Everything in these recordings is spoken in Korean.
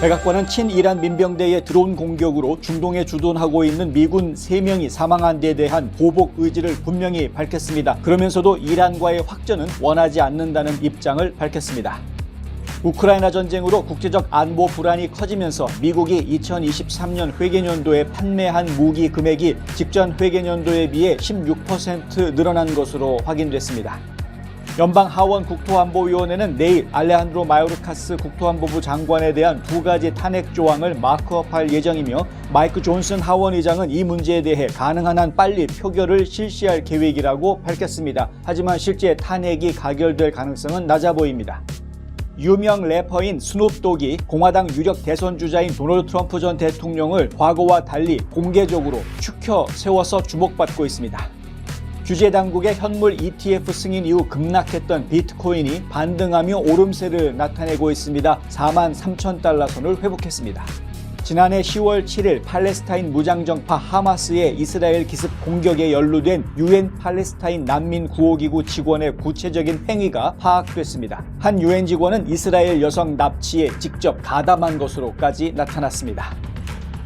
백악관은 친이란 민병대의 드론 공격으로 중동에 주둔하고 있는 미군 3명이 사망한 데 대한 보복 의지를 분명히 밝혔습니다. 그러면서도 이란과의 확전은 원하지 않는다는 입장을 밝혔습니다. 우크라이나 전쟁으로 국제적 안보 불안이 커지면서 미국이 2023년 회계연도에 판매한 무기 금액이 직전 회계연도에 비해 16% 늘어난 것으로 확인됐습니다. 연방 하원 국토안보위원회는 내일 알레한드로 마요르카스 국토안보부 장관에 대한 2가지 탄핵 조항을 마크업할 예정이며 마이크 존슨 하원 의장은 이 문제에 대해 가능한 한 빨리 표결을 실시할 계획이라고 밝혔습니다. 하지만 실제 탄핵이 가결될 가능성은 낮아 보입니다. 유명 래퍼인 스눕독이 공화당 유력 대선 주자인 도널드 트럼프 전 대통령을 과거와 달리 공개적으로 추켜 세워서 주목받고 있습니다. 규제 당국의 현물 ETF 승인 이후 급락했던 비트코인이 반등하며 오름세를 나타내고 있습니다. 43,000달러 선을 회복했습니다. 지난해 10월 7일 팔레스타인 무장정파 하마스의 이스라엘 기습 공격에 연루된 UN 팔레스타인 난민 구호기구 직원의 구체적인 행위가 파악됐습니다. 한 UN 직원은 이스라엘 여성 납치에 직접 가담한 것으로까지 나타났습니다.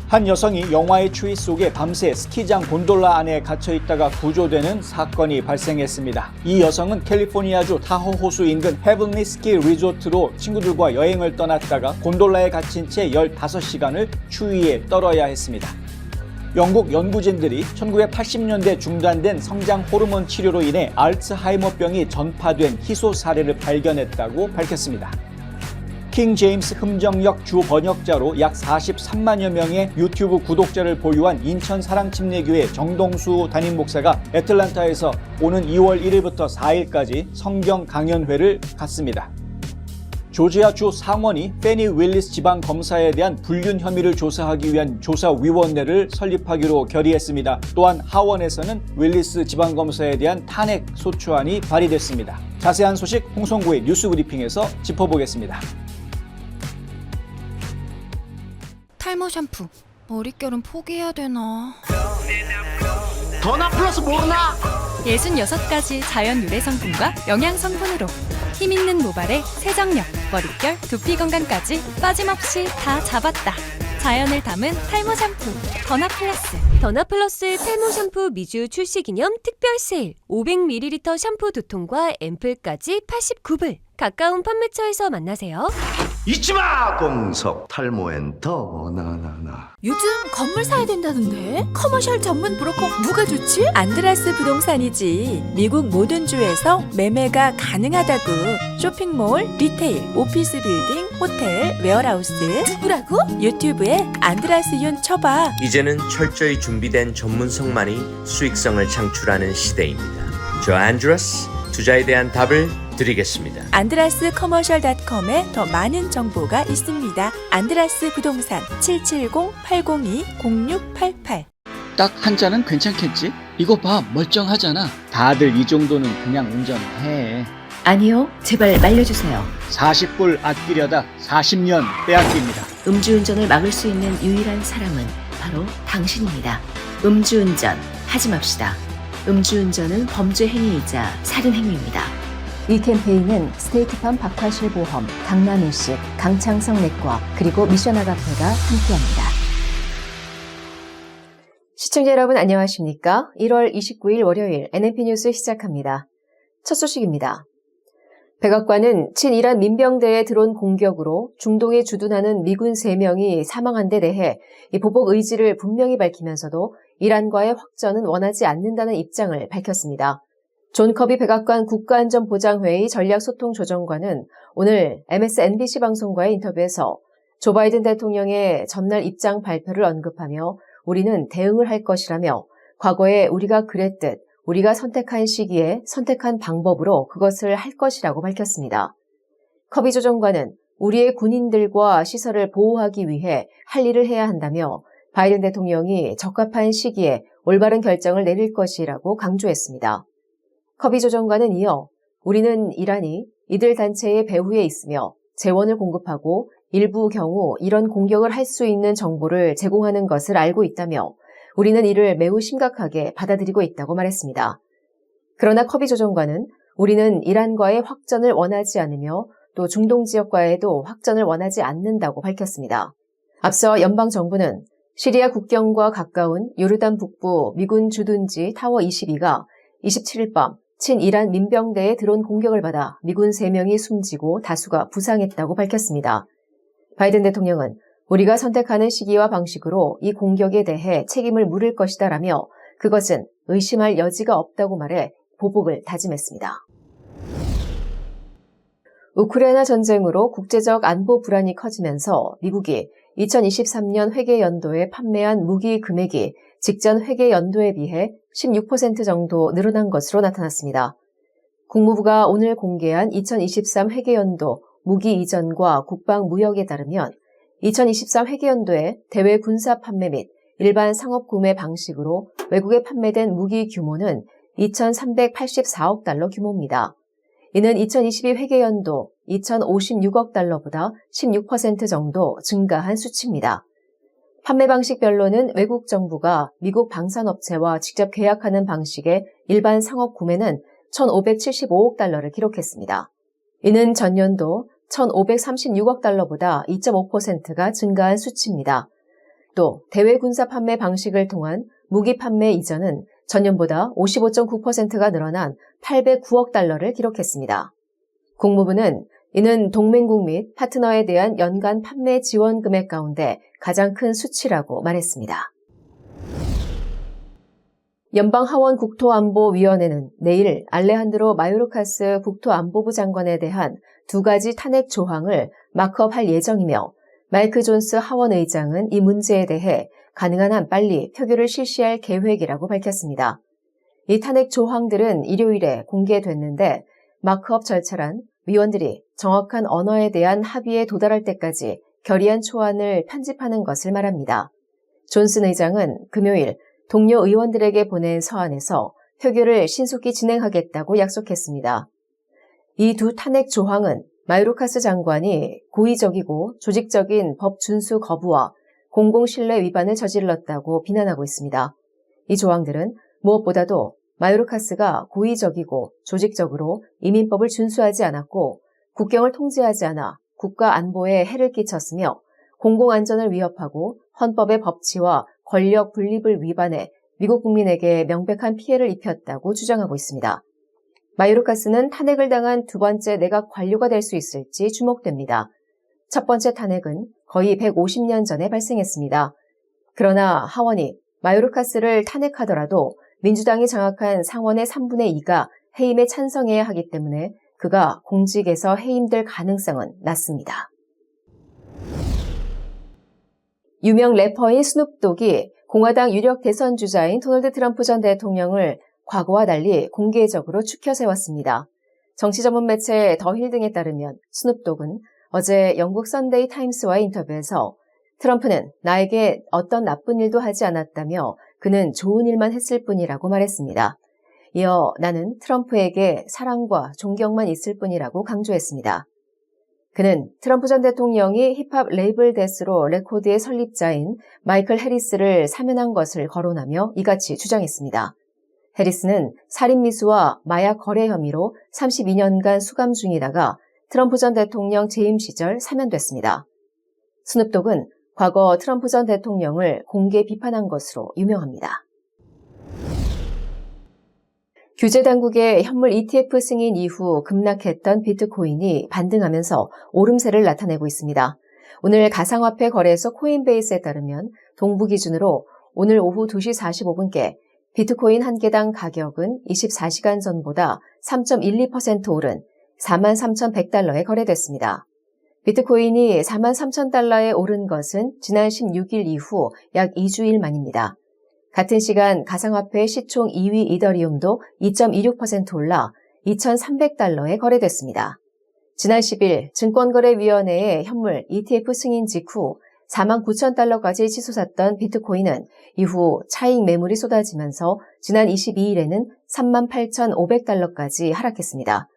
한 여성이 영화의 추위 속에 밤새 스키장 곤돌라 안에 갇혀있다가 구조되는 사건이 발생했습니다. 이 여성은 캘리포니아주 타호 호수 인근 헤븐리 스키 리조트로 친구들과 여행을 떠났다가 곤돌라에 갇힌 채 15시간을 추위에 떨어야 했습니다. 영국 연구진들이 1980년대 중단된 성장 호르몬 치료로 인해 알츠하이머병이 전파된 희소 사례를 발견했다고 밝혔습니다. 킹 제임스 흠정역 주 번역자로 약 43만여 명의 유튜브 구독자를 보유한 인천 사랑침례교회 정동수 담임 목사가 애틀란타에서 오는 2월 1일부터 4일까지 성경 강연회를 갖습니다. 조지아 주 상원이 페니 윌리스 지방검사에 대한 불륜 혐의를 조사하기 위한 조사위원회를 설립하기로 결의했습니다. 또한 하원에서는 윌리스 지방검사에 대한 탄핵 소추안이 발의됐습니다. 자세한 소식 홍성구의 뉴스브리핑에서 짚어보겠습니다. 탈모 샴푸, 머릿결은 포기해야 되나? 더나 플러스 모르나? 66가지 자연 유래 성분과 영양 성분으로 힘있는 모발에 세정력, 머릿결, 두피 건강까지 빠짐없이 다 잡았다. 자연을 담은 탈모 샴푸, 더나 플러스. 더나 플러스 탈모 샴푸 미주 출시 기념 특별 세일. 500ml 샴푸 2통과 앰플까지 89불. 가까운 판매처에서 만나세요. 잊지마! 공석 탈모엔 더 나나나. 요즘 건물 사야 된다는데? 커머셜 전문 브로커 누가 좋지? 안드라스 부동산이지. 미국 모든 주에서 매매가 가능하다고. 쇼핑몰, 리테일, 오피스 빌딩, 호텔, 웨어하우스. 누구라고? 유튜브에 안드라스 윤 쳐봐. 이제는 철저히 준비된 전문성만이 수익성을 창출하는 시대입니다. 저 안드라스, 투자에 대한 답을 드리겠습니다. 안드라스 커머셜.com에 더 많은 정보가 있습니다. 안드라스 부동산 770-802-0688. 딱 한 잔은 괜찮겠지? 이거 봐, 멀쩡하잖아. 다들 이 정도는 그냥 운전해. 아니요, 제발 말려주세요. 40불 아끼려다 40년 빼앗깁니다. 음주운전을 막을 수 있는 유일한 사람은 바로 당신입니다. 음주운전 하지 맙시다. 음주운전은 범죄 행위이자 살인 행위입니다. 이 캠페인은 스테이트팜 박화실 보험, 강남일식, 강창성 내과, 그리고 미션 아가페가 함께합니다. 시청자 여러분 안녕하십니까? 1월 29일 월요일 NNP 뉴스 시작합니다. 첫 소식입니다. 백악관은 친이란 민병대의 드론 공격으로 중동에 주둔하는 미군 3명이 사망한 데 대해 이 보복 의지를 분명히 밝히면서도 이란과의 확전은 원하지 않는다는 입장을 밝혔습니다. 존 커비 백악관 국가안전보장회의 전략소통조정관은 오늘 MSNBC 방송과의 인터뷰에서 조 바이든 대통령의 전날 입장 발표를 언급하며 우리는 대응을 할 것이라며 과거에 우리가 그랬듯 우리가 선택한 시기에 선택한 방법으로 그것을 할 것이라고 밝혔습니다. 커비 조정관은 우리의 군인들과 시설을 보호하기 위해 할 일을 해야 한다며 바이든 대통령이 적합한 시기에 올바른 결정을 내릴 것이라고 강조했습니다. 커비 조정관은 이어 우리는 이란이 이들 단체의 배후에 있으며 재원을 공급하고 일부 경우 이런 공격을 할 수 있는 정보를 제공하는 것을 알고 있다며 우리는 이를 매우 심각하게 받아들이고 있다고 말했습니다. 그러나 커비 조정관은 우리는 이란과의 확전을 원하지 않으며 또 중동 지역과에도 확전을 원하지 않는다고 밝혔습니다. 앞서 연방정부는 시리아 국경과 가까운 요르단 북부 미군 주둔지 타워 22가 27일 밤 친이란 민병대의 드론 공격을 받아 미군 3명이 숨지고 다수가 부상했다고 밝혔습니다. 바이든 대통령은 우리가 선택하는 시기와 방식으로 이 공격에 대해 책임을 물을 것이다라며 그것은 의심할 여지가 없다고 말해 보복을 다짐했습니다. 우크라이나 전쟁으로 국제적 안보 불안이 커지면서 미국이 2023년 회계 연도에 판매한 무기 금액이 직전 회계 연도에 비해 16% 정도 늘어난 것으로 나타났습니다. 국무부가 오늘 공개한 2023 회계 연도 무기 이전과 국방 무역에 따르면 2023 회계 연도에 대외 군사 판매 및 일반 상업 구매 방식으로 외국에 판매된 무기 규모는 2,384억 달러 규모입니다. 이는 2022 회계연도 2,056억 달러보다 16% 정도 증가한 수치입니다. 판매 방식별로는 외국 정부가 미국 방산업체와 직접 계약하는 방식의 일반 상업 구매는 1,575억 달러를 기록했습니다. 이는 전년도 1,536억 달러보다 2.5%가 증가한 수치입니다. 또 대외 군사 판매 방식을 통한 무기 판매 이전은 전년보다 55.9%가 늘어난 809억 달러를 기록했습니다. 국무부는 이는 동맹국 및 파트너에 대한 연간 판매 지원 금액 가운데 가장 큰 수치라고 말했습니다. 연방하원 국토안보위원회는 내일 알레한드로 마요르카스 국토안보부 장관에 대한 2가지 탄핵 조항을 마크업할 예정이며 마이크 존스 하원 의장은 이 문제에 대해 가능한 한 빨리 표결을 실시할 계획이라고 밝혔습니다. 이 탄핵 조항들은 일요일에 공개됐는데 마크업 절차란 위원들이 정확한 언어에 대한 합의에 도달할 때까지 결의안 초안을 편집하는 것을 말합니다. 존슨 의장은 금요일 동료 의원들에게 보낸 서한에서 표결을 신속히 진행하겠다고 약속했습니다. 이 두 탄핵 조항은 마요르카스 장관이 고의적이고 조직적인 법 준수 거부와 공공신뢰 위반을 저질렀다고 비난하고 있습니다. 이 조항들은 무엇보다도 마요르카스가 고의적이고 조직적으로 이민법을 준수하지 않았고 국경을 통제하지 않아 국가 안보에 해를 끼쳤으며 공공안전을 위협하고 헌법의 법치와 권력 분립을 위반해 미국 국민에게 명백한 피해를 입혔다고 주장하고 있습니다. 마요르카스는 탄핵을 당한 두 번째 내각 관료가 될 수 있을지 주목됩니다. 첫 번째 탄핵은 거의 150년 전에 발생했습니다. 그러나 하원이 마요르카스를 탄핵하더라도 민주당이 장악한 상원의 3분의 2가 해임에 찬성해야 하기 때문에 그가 공직에서 해임될 가능성은 낮습니다. 유명 래퍼인 스눕독이 공화당 유력 대선 주자인 도널드 트럼프 전 대통령을 과거와 달리 공개적으로 추켜 세웠습니다. 정치 전문 매체 더 힐 등에 따르면 스눕독은 어제 영국 선데이 타임스와의 인터뷰에서 트럼프는 나에게 어떤 나쁜 일도 하지 않았다며 그는 좋은 일만 했을 뿐이라고 말했습니다. 이어 나는 트럼프에게 사랑과 존경만 있을 뿐이라고 강조했습니다. 그는 트럼프 전 대통령이 힙합 레이블 데스로 레코드의 설립자인 마이클 해리스를 사면한 것을 거론하며 이같이 주장했습니다. 해리스는 살인미수와 마약 거래 혐의로 32년간 수감 중이다가 트럼프 전 대통령 재임 시절 사면됐습니다. 스눕독은 과거 트럼프 전 대통령을 공개 비판한 것으로 유명합니다. 규제 당국의 현물 ETF 승인 이후 급락했던 비트코인이 반등하면서 오름세를 나타내고 있습니다. 오늘 가상화폐 거래소 코인베이스에 따르면 동부 기준으로 오늘 오후 2시 45분께 비트코인 한 개당 가격은 24시간 전보다 3.12% 오른 43,100달러에 거래됐습니다. 비트코인이 43,000달러에 오른 것은 지난 16일 이후 약 2주일 만입니다. 같은 시간 가상화폐 시총 2위 이더리움도 2.26% 올라 2,300달러에 거래됐습니다. 지난 10일 증권거래위원회의 현물 ETF 승인 직후 49,000달러까지 치솟았던 비트코인은 이후 차익 매물이 쏟아지면서 지난 22일에는 38,500달러까지 하락했습니다.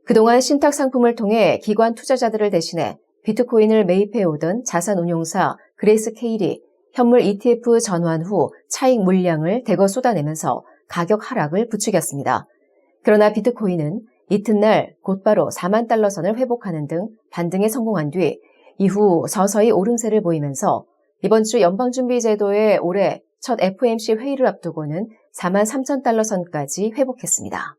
그동안 신탁 상품을 통해 기관 투자자들을 대신해 비트코인을 매입해오던 자산운용사 그레이스케일이 현물 ETF 전환 후 차익 물량을 대거 쏟아내면서 가격 하락을 부추겼습니다. 그러나 비트코인은 이튿날 곧바로 4만 달러 선을 회복하는 등 반등에 성공한 뒤 이후 서서히 오름세를 보이면서 이번 주 연방준비제도의 올해 첫 FOMC 회의를 앞두고는 4만 3천 달러 선까지 회복했습니다.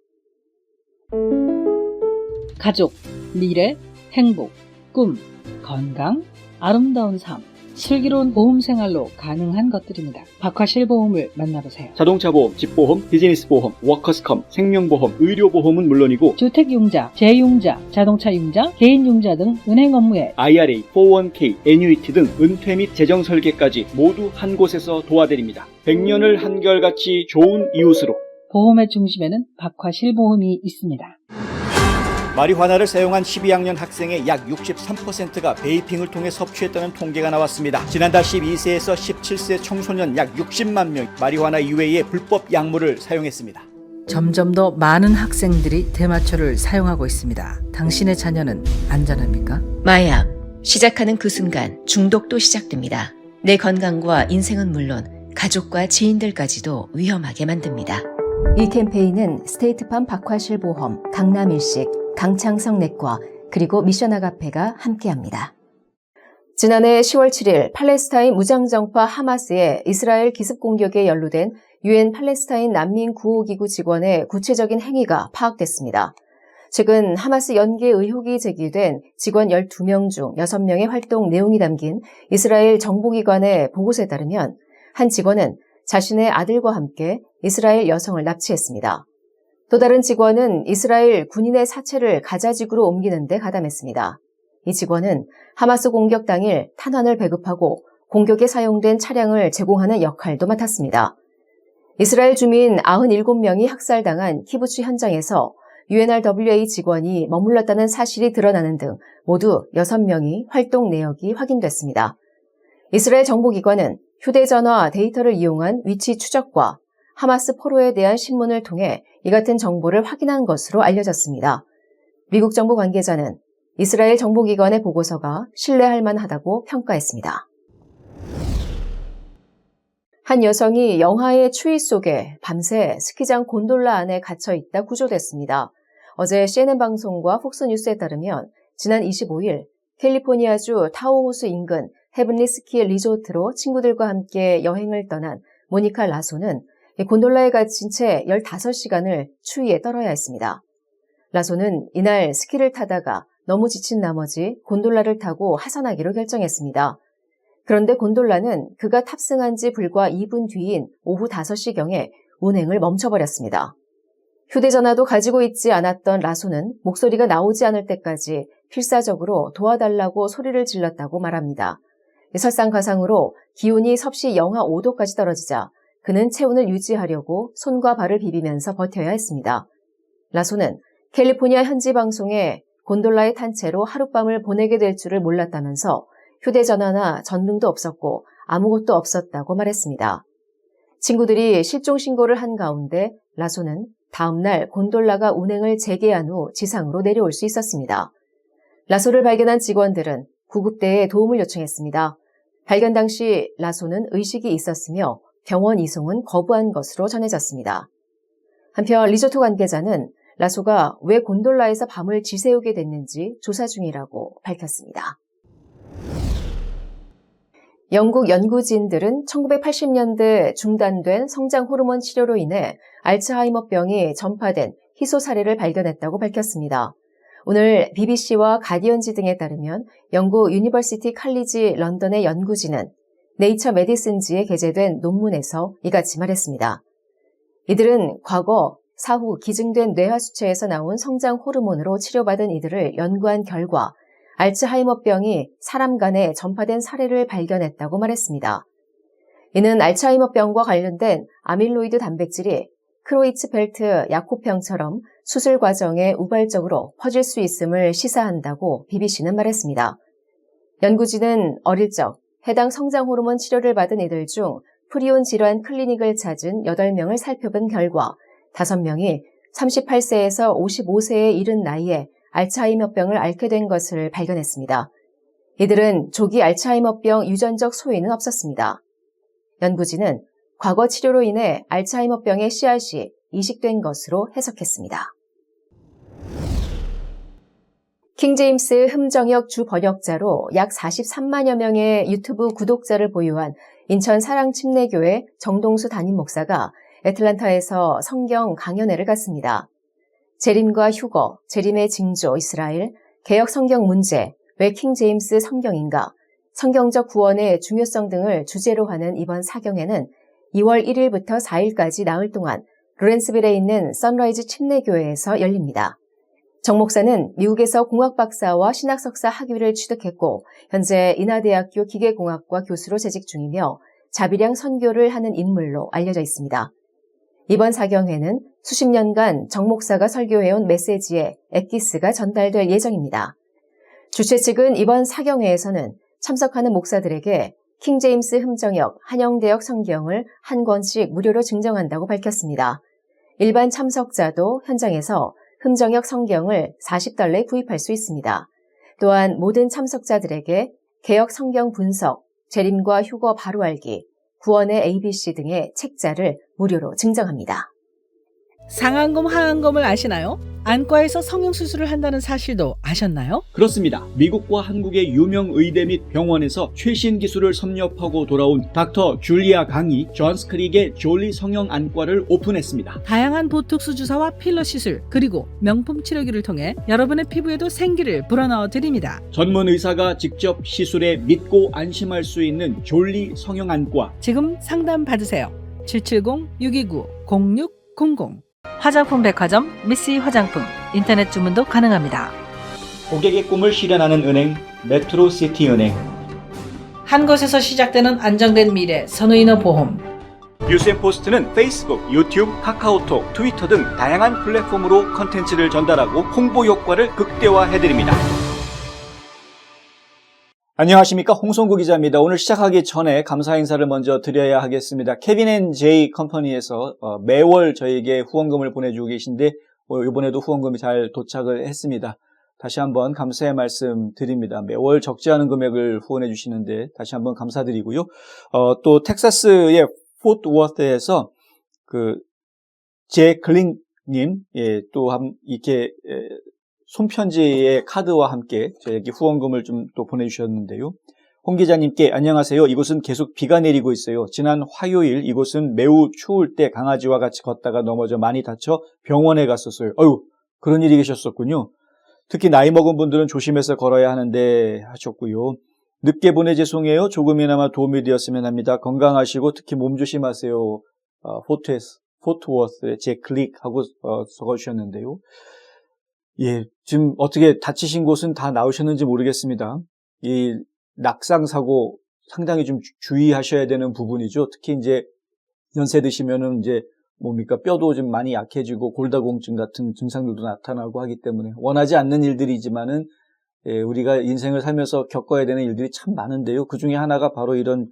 가족, 미래, 행복, 꿈, 건강, 아름다운 삶, 슬기로운 보험 생활로 가능한 것들입니다. 박화실보험을 만나보세요. 자동차 보험, 집보험, 비즈니스 보험, 워커스컴, 생명보험, 의료보험은 물론이고 주택융자, 재융자, 자동차융자, 개인융자 등 은행 업무에 IRA, 401k, 애뉴이티 등 은퇴 및 재정 설계까지 모두 한 곳에서 도와드립니다. 100년을 한결같이 좋은 이웃으로. 보험의 중심에는 박화실보험이 있습니다. 마리화나를 사용한 12학년 학생의 약 63%가 베이핑을 통해 섭취했다는 통계가 나왔습니다. 지난달 12세에서 17세 청소년 약 60만 명 마리화나 이외의 불법 약물을 사용했습니다. 점점 더 많은 학생들이 대마초를 사용하고 있습니다. 당신의 자녀는 안전합니까? 마약. 시작하는 그 순간 중독도 시작됩니다. 내 건강과 인생은 물론 가족과 지인들까지도 위험하게 만듭니다. 이 캠페인은 스테이트팜 박화실보험, 강남일식, 강창성 내과, 그리고 미션 아가페가 함께합니다. 지난해 10월 7일 팔레스타인 무장정파 하마스의 이스라엘 기습 공격에 연루된 UN 팔레스타인 난민 구호기구 직원의 구체적인 행위가 파악됐습니다. 최근 하마스 연계 의혹이 제기된 직원 12명 중 6명의 활동 내용이 담긴 이스라엘 정보기관의 보고서에 따르면 한 직원은 자신의 아들과 함께 이스라엘 여성을 납치했습니다. 또 다른 직원은 이스라엘 군인의 사체를 가자지구로 옮기는 데 가담했습니다. 이 직원은 하마스 공격 당일 탄환을 배급하고 공격에 사용된 차량을 제공하는 역할도 맡았습니다. 이스라엘 주민 97명이 학살당한 키부츠 현장에서 UNRWA 직원이 머물렀다는 사실이 드러나는 등 모두 6명이 활동 내역이 확인됐습니다. 이스라엘 정보기관은 휴대전화 데이터를 이용한 위치 추적과 하마스 포로에 대한 신문을 통해 이 같은 정보를 확인한 것으로 알려졌습니다. 미국 정부 관계자는 이스라엘 정보기관의 보고서가 신뢰할 만하다고 평가했습니다. 한 여성이 영하의 추위 속에 밤새 스키장 곤돌라 안에 갇혀있다 구조됐습니다. 어제 CNN 방송과 폭스뉴스에 따르면 지난 25일 캘리포니아주 타호호수 인근 헤븐리 스키 리조트로 친구들과 함께 여행을 떠난 모니카 라소는 곤돌라에 갇힌 채 15시간을 추위에 떨어야 했습니다. 라소는 이날 스키를 타다가 너무 지친 나머지 곤돌라를 타고 하산하기로 결정했습니다. 그런데 곤돌라는 그가 탑승한 지 불과 2분 뒤인 오후 5시경에 운행을 멈춰버렸습니다. 휴대전화도 가지고 있지 않았던 라소는 목소리가 나오지 않을 때까지 필사적으로 도와달라고 소리를 질렀다고 말합니다. 설상가상으로 기온이 섭씨 영하 5도까지 떨어지자 그는 체온을 유지하려고 손과 발을 비비면서 버텨야 했습니다. 라소는 캘리포니아 현지 방송에 곤돌라에 탄 채로 하룻밤을 보내게 될 줄을 몰랐다면서 휴대전화나 전등도 없었고 아무것도 없었다고 말했습니다. 친구들이 실종 신고를 한 가운데 라소는 다음날 곤돌라가 운행을 재개한 후 지상으로 내려올 수 있었습니다. 라소를 발견한 직원들은 구급대에 도움을 요청했습니다. 발견 당시 라소는 의식이 있었으며 병원 이송은 거부한 것으로 전해졌습니다. 한편 리조트 관계자는 라소가 왜 곤돌라에서 밤을 지새우게 됐는지 조사 중이라고 밝혔습니다. 영국 연구진들은 1980년대 중단된 성장 호르몬 치료로 인해 알츠하이머병이 전파된 희소 사례를 발견했다고 밝혔습니다. 오늘 BBC와 가디언지 등에 따르면 영국 유니버시티 칼리지 런던의 연구진은 네이처 메디슨지에 게재된 논문에서 이같이 말했습니다. 이들은 과거 사후 기증된 뇌하 수치에서 나온 성장 호르몬으로 치료받은 이들을 연구한 결과 알츠하이머병이 사람 간에 전파된 사례를 발견했다고 말했습니다. 이는 알츠하이머병과 관련된 아밀로이드 단백질이 크로이츠펠트 야코병처럼 수술 과정에 우발적으로 퍼질 수 있음을 시사한다고 BBC는 말했습니다. 연구진은 어릴 적 해당 성장 호르몬 치료를 받은 이들 중 프리온 질환 클리닉을 찾은 8명을 살펴본 결과 5명이 38세에서 55세에 이른 나이에 알츠하이머병을 앓게 된 것을 발견했습니다. 이들은 조기 알츠하이머병 유전적 소인은 없었습니다. 연구진은 과거 치료로 인해 알츠하이머병의 씨앗이 이식된 것으로 해석했습니다. 킹제임스 흠정역 주 번역자로 약 43만여 명의 유튜브 구독자를 보유한 인천 사랑침례교회 정동수 담임 목사가 애틀란타에서 성경 강연회를 갖습니다. 재림과 휴거, 재림의 징조 이스라엘, 개역 성경 문제, 왜 킹제임스 성경인가, 성경적 구원의 중요성 등을 주제로 하는 이번 사경회는 2월 1일부터 4일까지 나흘 동안 로렌스빌에 있는 선라이즈 침례교회에서 열립니다. 정 목사는 미국에서 공학 박사와 신학 석사 학위를 취득했고 현재 인하대학교 기계공학과 교수로 재직 중이며 자비량 선교를 하는 인물로 알려져 있습니다. 이번 사경회는 수십 년간 정 목사가 설교해온 메시지의 엑기스가 전달될 예정입니다. 주최 측은 이번 사경회에서는 참석하는 목사들에게 킹제임스 흠정역 한영대역 성경을 한 권씩 무료로 증정한다고 밝혔습니다. 일반 참석자도 현장에서 흠정역 성경을 $40에 구입할 수 있습니다. 또한 모든 참석자들에게 개역 성경 분석, 재림과 휴거 바로 알기, 구원의 ABC 등의 책자를 무료로 증정합니다. 상안검, 하안검을 아시나요? 안과에서 성형수술을 한다는 사실도 아셨나요? 그렇습니다. 미국과 한국의 유명 의대 및 병원에서 최신 기술을 섭렵하고 돌아온 닥터 줄리아 강이 존스 크릭의 졸리 성형 안과를 오픈했습니다. 다양한 보톡스 주사와 필러 시술, 그리고 명품 치료기를 통해 여러분의 피부에도 생기를 불어넣어 드립니다. 전문 의사가 직접 시술에 믿고 안심할 수 있는 졸리 성형 안과. 지금 상담 받으세요. 770-629-0600. 화장품 백화점 미쓰이 화장품 인터넷 주문도 가능합니다. 고객의 꿈을 실현하는 은행 메트로시티은행. 한 곳에서 시작되는 안정된 미래 선우인어 보험. 뉴스앤포스트는 페이스북, 유튜브, 카카오톡, 트위터 등 다양한 플랫폼으로 컨텐츠를 전달하고 홍보 효과를 극대화해드립니다. 안녕하십니까, 홍성구 기자입니다. 오늘 시작하기 전에 감사 인사를 먼저 드려야 하겠습니다. 케빈 앤 제이 컴퍼니에서 매월 저에게 후원금을 보내주고 계신데 이번에도 후원금이 잘 도착을 했습니다. 다시 한번 감사의 말씀 드립니다. 매월 적지 않은 금액을 후원해 주시는데 다시 한번 감사드리고요. 또 텍사스의 포트워스에서 제 클링님, 또 이렇게 손편지의 카드와 함께 저에게 후원금을 좀 또 보내주셨는데요. 홍 기자님께 안녕하세요. 이곳은 계속 비가 내리고 있어요. 지난 화요일 이곳은 매우 추울 때 강아지와 같이 걷다가 넘어져 많이 다쳐 병원에 갔었어요. 그런 일이 계셨었군요. 특히 나이 먹은 분들은 조심해서 걸어야 하는데 하셨고요. 늦게 보내 죄송해요. 조금이나마 도움이 되었으면 합니다. 건강하시고 특히 몸 조심하세요. 포트워스에 제 클릭하고 적어주셨는데요. 지금 어떻게 다치신 곳은 다 나으셨는지 모르겠습니다. 이 낙상 사고 상당히 좀 주의하셔야 되는 부분이죠. 특히 이제 연세 드시면은 이제 뼈도 좀 많이 약해지고 골다공증 같은 증상들도 나타나고 하기 때문에 원하지 않는 일들이지만은 우리가 인생을 살면서 겪어야 되는 일들이 참 많은데요. 그 중에 하나가 바로 이런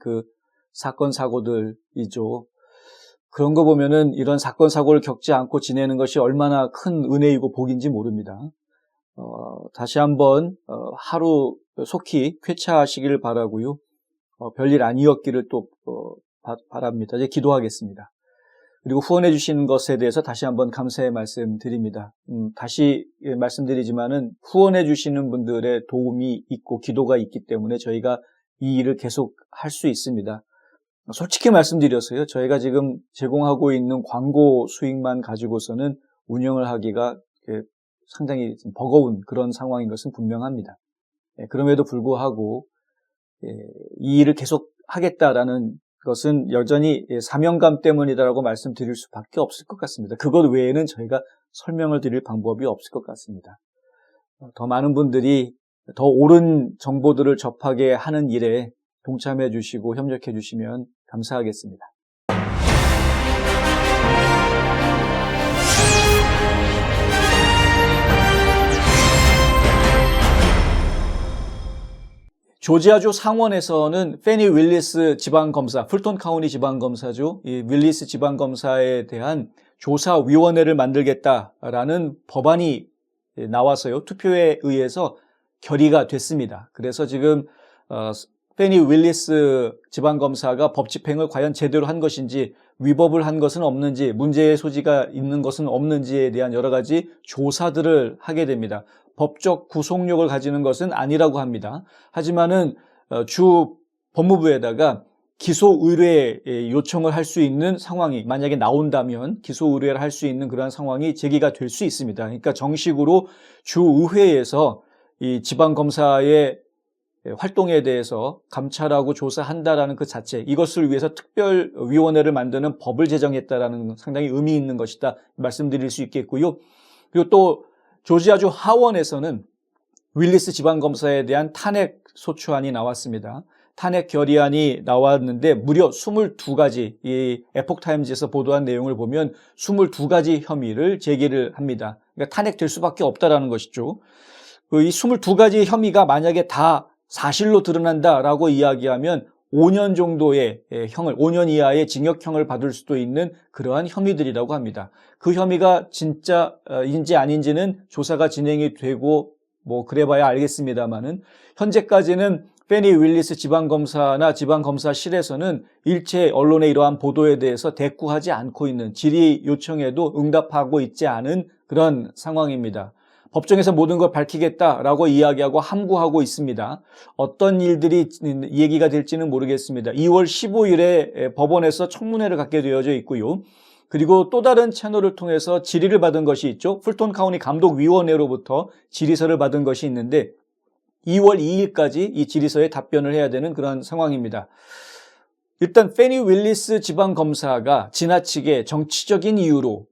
사건 사고들이죠. 그런 거 보면은 이런 사건 사고를 겪지 않고 지내는 것이 얼마나 큰 은혜이고 복인지 모릅니다. 다시 한번 하루 속히 쾌차하시기를 바라고요. 별일 아니었기를 또 바랍니다. 이제 기도하겠습니다. 그리고 후원해 주시는 것에 대해서 다시 한번 감사의 말씀 드립니다. 다시 말씀드리지만은 후원해 주시는 분들의 도움이 있고 기도가 있기 때문에 저희가 이 일을 계속 할 수 있습니다. 솔직히 말씀드렸어요. 저희가 지금 제공하고 있는 광고 수익만 가지고서는 운영을 하기가 상당히 버거운 그런 상황인 것은 분명합니다. 그럼에도 불구하고 이 일을 계속 하겠다라는 것은 여전히 사명감 때문이다라고 말씀드릴 수밖에 없을 것 같습니다. 그것 외에는 저희가 설명을 드릴 방법이 없을 것 같습니다. 더 많은 분들이 더 옳은 정보들을 접하게 하는 일에 동참해 주시고 협력해 주시면 감사하겠습니다. 조지아주 상원에서는 페니 윌리스 지방검사, 풀톤 카운티 지방검사죠. 이 윌리스 지방검사에 대한 조사위원회를 만들겠다라는 법안이 나와서요. 투표에 의해서 결의가 됐습니다. 그래서 지금 페니 윌리스 지방검사가 법 집행을 과연 제대로 한 것인지, 위법을 한 것은 없는지, 문제의 소지가 있는 것은 없는지에 대한 여러 가지 조사들을 하게 됩니다. 법적 구속력을 가지는 것은 아니라고 합니다. 하지만은 주 법무부에다가 기소 의뢰 요청을 할 수 있는 상황이 만약에 나온다면 기소 의뢰를 할 수 있는 그러한 상황이 제기가 될 수 있습니다. 그러니까 정식으로 주의회에서 이 지방검사의 활동에 대해서 감찰하고 조사한다라는 그 자체, 이것을 위해서 특별위원회를 만드는 법을 제정했다라는 상당히 의미 있는 것이다 말씀드릴 수 있겠고요. 그리고 또 조지아주 하원에서는 윌리스 지방검사에 대한 탄핵 소추안이 나왔습니다. 탄핵 결의안이 나왔는데 무려 22가지, 이 에폭타임즈에서 보도한 내용을 보면 22가지 혐의를 제기를 합니다. 그러니까 탄핵될 수밖에 없다라는 것이죠. 이 22가지 혐의가 만약에 다 사실로 드러난다라고 이야기하면 5년 정도의 형을, 5년 이하의 징역형을 받을 수도 있는 그러한 혐의들이라고 합니다. 그 혐의가 진짜인지 아닌지는 조사가 진행이 되고 뭐 그래봐야 알겠습니다만은 현재까지는 페니 윌리스 지방검사나 지방검사실에서는 일체 언론의 이러한 보도에 대해서 대꾸하지 않고 있는, 질의 요청에도 응답하고 있지 않은 그런 상황입니다. 법정에서 모든 걸 밝히겠다라고 이야기하고 함구하고 있습니다. 어떤 일들이 얘기가 될지는 모르겠습니다. 2월 15일에 법원에서 청문회를 갖게 되어져 있고요. 그리고 또 다른 채널을 통해서 질의를 받은 것이 있죠. 풀톤 카운티 감독위원회로부터 질의서를 받은 것이 있는데 2월 2일까지 이 질의서에 답변을 해야 되는 그런 상황입니다. 일단 페니 윌리스 지방검사가 지나치게 정치적인 이유로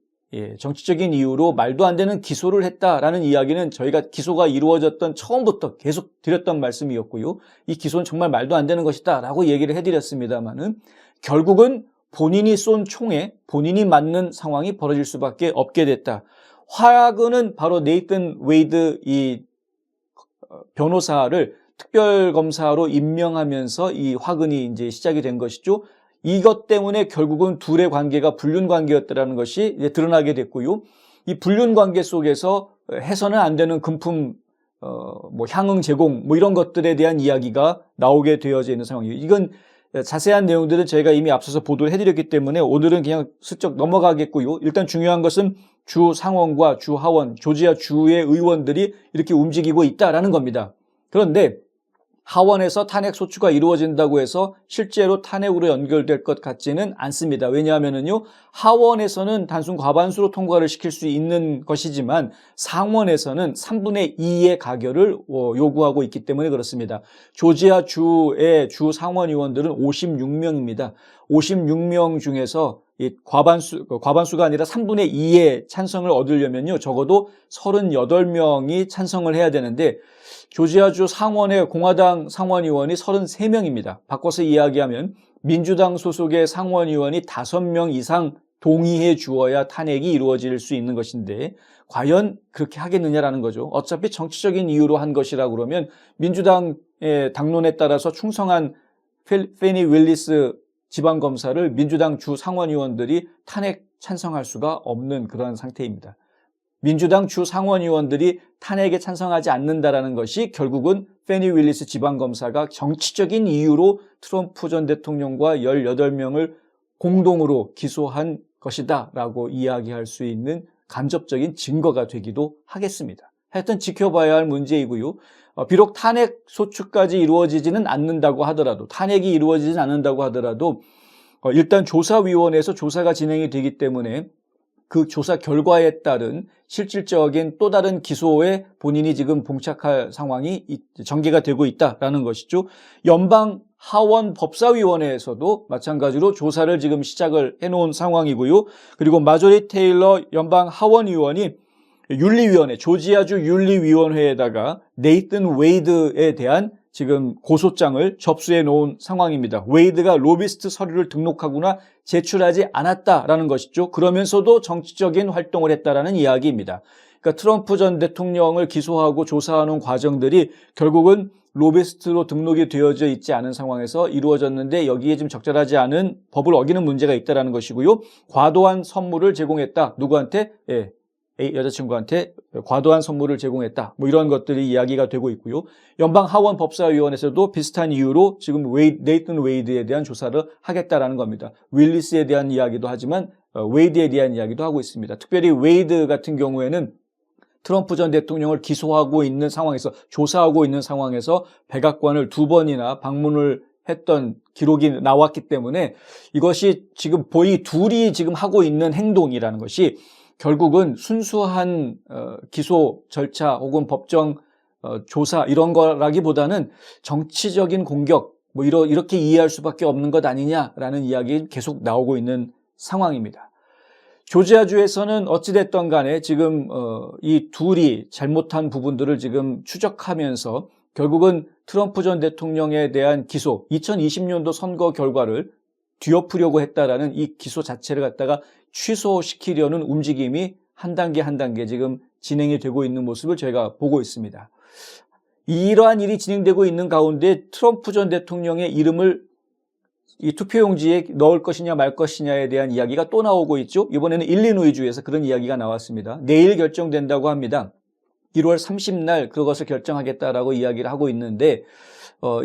말도 안 되는 기소를 했다라는 이야기는 저희가 기소가 이루어졌던 처음부터 계속 드렸던 말씀이었고요. 이 기소는 정말 말도 안 되는 것이다라고 얘기를 해드렸습니다만은 결국은 본인이 쏜 총에 본인이 맞는 상황이 벌어질 수밖에 없게 됐다. 화근은 바로 네이튼 웨이드 이 변호사를 특별검사로 임명하면서 이 화근이 이제 시작이 된 것이죠. 이것 때문에 결국은 둘의 관계가 불륜 관계였다라는 것이 이제 드러나게 됐고요. 이 불륜 관계 속에서 해서는 안 되는 금품, 뭐 향응 제공, 뭐 이런 것들에 대한 이야기가 나오게 되어져 있는 상황이에요. 이건 자세한 내용들은 저희가 이미 앞서서 보도를 해드렸기 때문에 오늘은 그냥 슬쩍 넘어가겠고요. 일단 중요한 것은 주 상원과 주 하원, 조지아 주의 의원들이 이렇게 움직이고 있다라는 겁니다. 그런데 하원에서 탄핵 소추가 이루어진다고 해서 실제로 탄핵으로 연결될 것 같지는 않습니다. 왜냐하면요, 하원에서는 단순 과반수로 통과를 시킬 수 있는 것이지만 상원에서는 3분의 2의 가결을 요구하고 있기 때문에 그렇습니다. 조지아 주의 주 상원의원들은 56명입니다. 56명 중에서 과반수가 아니라 3분의 2의 찬성을 얻으려면요, 적어도 38명이 찬성을 해야 되는데 조지아주 상원의 공화당 상원의원이 33명입니다. 바꿔서 이야기하면 민주당 소속의 상원의원이 5명 이상 동의해 주어야 탄핵이 이루어질 수 있는 것인데 과연 그렇게 하겠느냐라는 거죠. 어차피 정치적인 이유로 한 것이라고 그러면 민주당의 당론에 따라서 충성한 페니 윌리스 지방검사를 민주당 주 상원의원들이 탄핵 찬성할 수가 없는 그런 상태입니다. 민주당 주 상원의원들이 탄핵에 찬성하지 않는다라는 것이 결국은 페니 윌리스 지방검사가 정치적인 이유로 트럼프 전 대통령과 18명을 공동으로 기소한 것이다라고 이야기할 수 있는 간접적인 증거가 되기도 하겠습니다. 하여튼 지켜봐야 할 문제이고요. 비록 탄핵 소추까지 이루어지지는 않는다고 하더라도, 탄핵이 이루어지지 않는다고 하더라도 일단 조사위원회에서 조사가 진행이 되기 때문에 그 조사 결과에 따른 실질적인 또 다른 기소에 본인이 지금 봉착할 상황이 전개가 되고 있다라는 것이죠. 연방 하원 법사위원회에서도 마찬가지로 조사를 지금 시작을 해놓은 상황이고요. 그리고 마조리 테일러 연방 하원 의원이 윤리위원회, 조지아주 윤리위원회에다가 네이튼 웨이드에 대한 지금 고소장을 접수해 놓은 상황입니다. 웨이드가 로비스트 서류를 등록하거나 제출하지 않았다라는 것이죠. 그러면서도 정치적인 활동을 했다라는 이야기입니다. 그러니까 트럼프 전 대통령을 기소하고 조사하는 과정들이 결국은 로비스트로 등록이 되어져 있지 않은 상황에서 이루어졌는데 여기에 지금 적절하지 않은 법을 어기는 문제가 있다라는 것이고요. 과도한 선물을 제공했다. 누구한테? 여자친구한테 과도한 선물을 제공했다. 뭐 이런 것들이 이야기가 되고 있고요. 연방 하원 법사위원회에서도 비슷한 이유로 지금 네이튼 웨이드에 대한 조사를 하겠다라는 겁니다. 윌리스에 대한 이야기도 하지만 웨이드에 대한 이야기도 하고 있습니다. 특별히 웨이드 같은 경우에는 트럼프 전 대통령을 기소하고 있는 상황에서 조사하고 있는 상황에서 백악관을 2번이나 방문을 했던 기록이 나왔기 때문에 이것이 지금 이 둘이 지금 하고 있는 행동이라는 것이 결국은 순수한 기소 절차 혹은 법정 조사 이런 거라기보다는 정치적인 공격 뭐 이렇게 이해할 수밖에 없는 것 아니냐라는 이야기 계속 나오고 있는 상황입니다. 조지아주에서는 어찌됐든 간에 지금 이 둘이 잘못한 부분들을 지금 추적하면서 결국은 트럼프 전 대통령에 대한 기소, 2020년도 선거 결과를 뒤엎으려고 했다라는 이 기소 자체를 갖다가 취소시키려는 움직임이 한 단계 한 단계 지금 진행이 되고 있는 모습을 저희가 보고 있습니다. 이러한 일이 진행되고 있는 가운데 트럼프 전 대통령의 이름을 이 투표용지에 넣을 것이냐 말 것이냐에 대한 이야기가 또 나오고 있죠. 이번에는 일리노이주에서 그런 이야기가 나왔습니다. 내일 결정된다고 합니다. 1월 30날 그것을 결정하겠다라고 이야기를 하고 있는데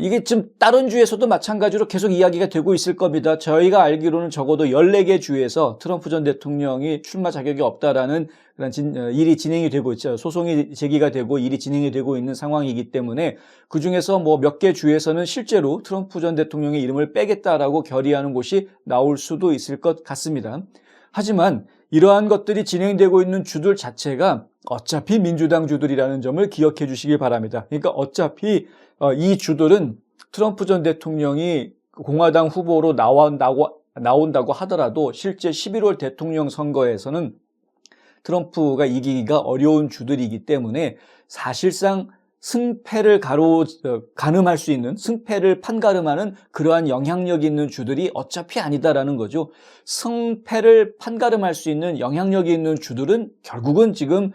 이게 지금 다른 주에서도 마찬가지로 계속 이야기가 되고 있을 겁니다. 저희가 알기로는 적어도 14개 주에서 트럼프 전 대통령이 출마 자격이 없다라는 그런 일이 진행이 되고 있죠. 소송이 제기가 되고 일이 진행이 되고 있는 상황이기 때문에 그중에서 뭐 몇 개 주에서는 실제로 트럼프 전 대통령의 이름을 빼겠다라고 결의하는 곳이 나올 수도 있을 것 같습니다. 하지만 이러한 것들이 진행되고 있는 주들 자체가 어차피 민주당 주들이라는 점을 기억해 주시기 바랍니다. 그러니까 어차피 이 주들은 트럼프 전 대통령이 공화당 후보로 나온다고 하더라도 실제 11월 대통령 선거에서는 트럼프가 이기기가 어려운 주들이기 때문에 사실상 승패를 가늠할 수 있는, 승패를 판가름하는 그러한 영향력 있는 주들이 어차피 아니다라는 거죠. 승패를 판가름할 수 있는 영향력 있는 주들은 결국은 지금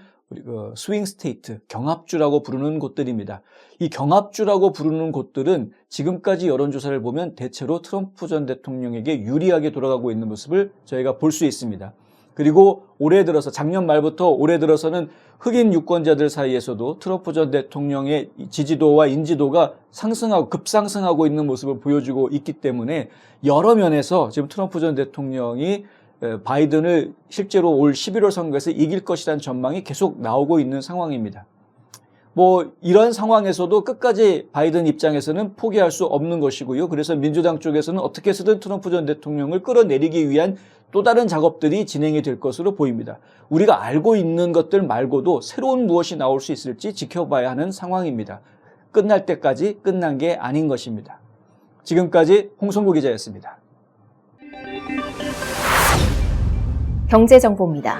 스윙 스테이트, 경합주라고 부르는 곳들입니다. 이 경합주라고 부르는 곳들은 지금까지 여론조사를 보면 대체로 트럼프 전 대통령에게 유리하게 돌아가고 있는 모습을 저희가 볼 수 있습니다. 그리고 올해 들어서 작년 말부터 올해 들어서는 흑인 유권자들 사이에서도 트럼프 전 대통령의 지지도와 인지도가 급상승하고 있는 모습을 보여주고 있기 때문에 여러 면에서 지금 트럼프 전 대통령이 바이든을 실제로 올 11월 선거에서 이길 것이라는 전망이 계속 나오고 있는 상황입니다. 뭐 이런 상황에서도 끝까지 바이든 입장에서는 포기할 수 없는 것이고요. 그래서 민주당 쪽에서는 어떻게 해서든 트럼프 전 대통령을 끌어내리기 위한 또 다른 작업들이 진행이 될 것으로 보입니다. 우리가 알고 있는 것들 말고도 새로운 무엇이 나올 수 있을지 지켜봐야 하는 상황입니다. 끝날 때까지 끝난 게 아닌 것입니다. 지금까지 홍성구 기자였습니다. 경제정보입니다.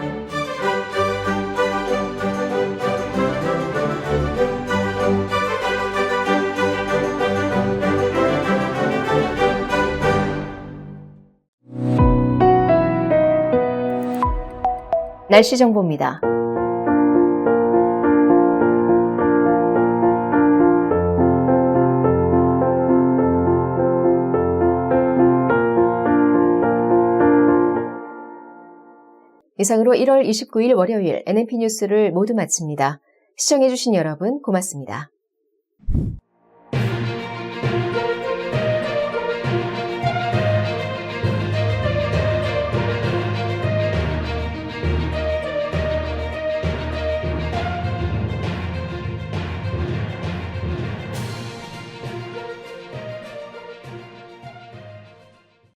날씨 정보입니다. 이상으로 1월 29일 월요일 NNP 뉴스를 모두 마칩니다. 시청해주신 여러분 고맙습니다.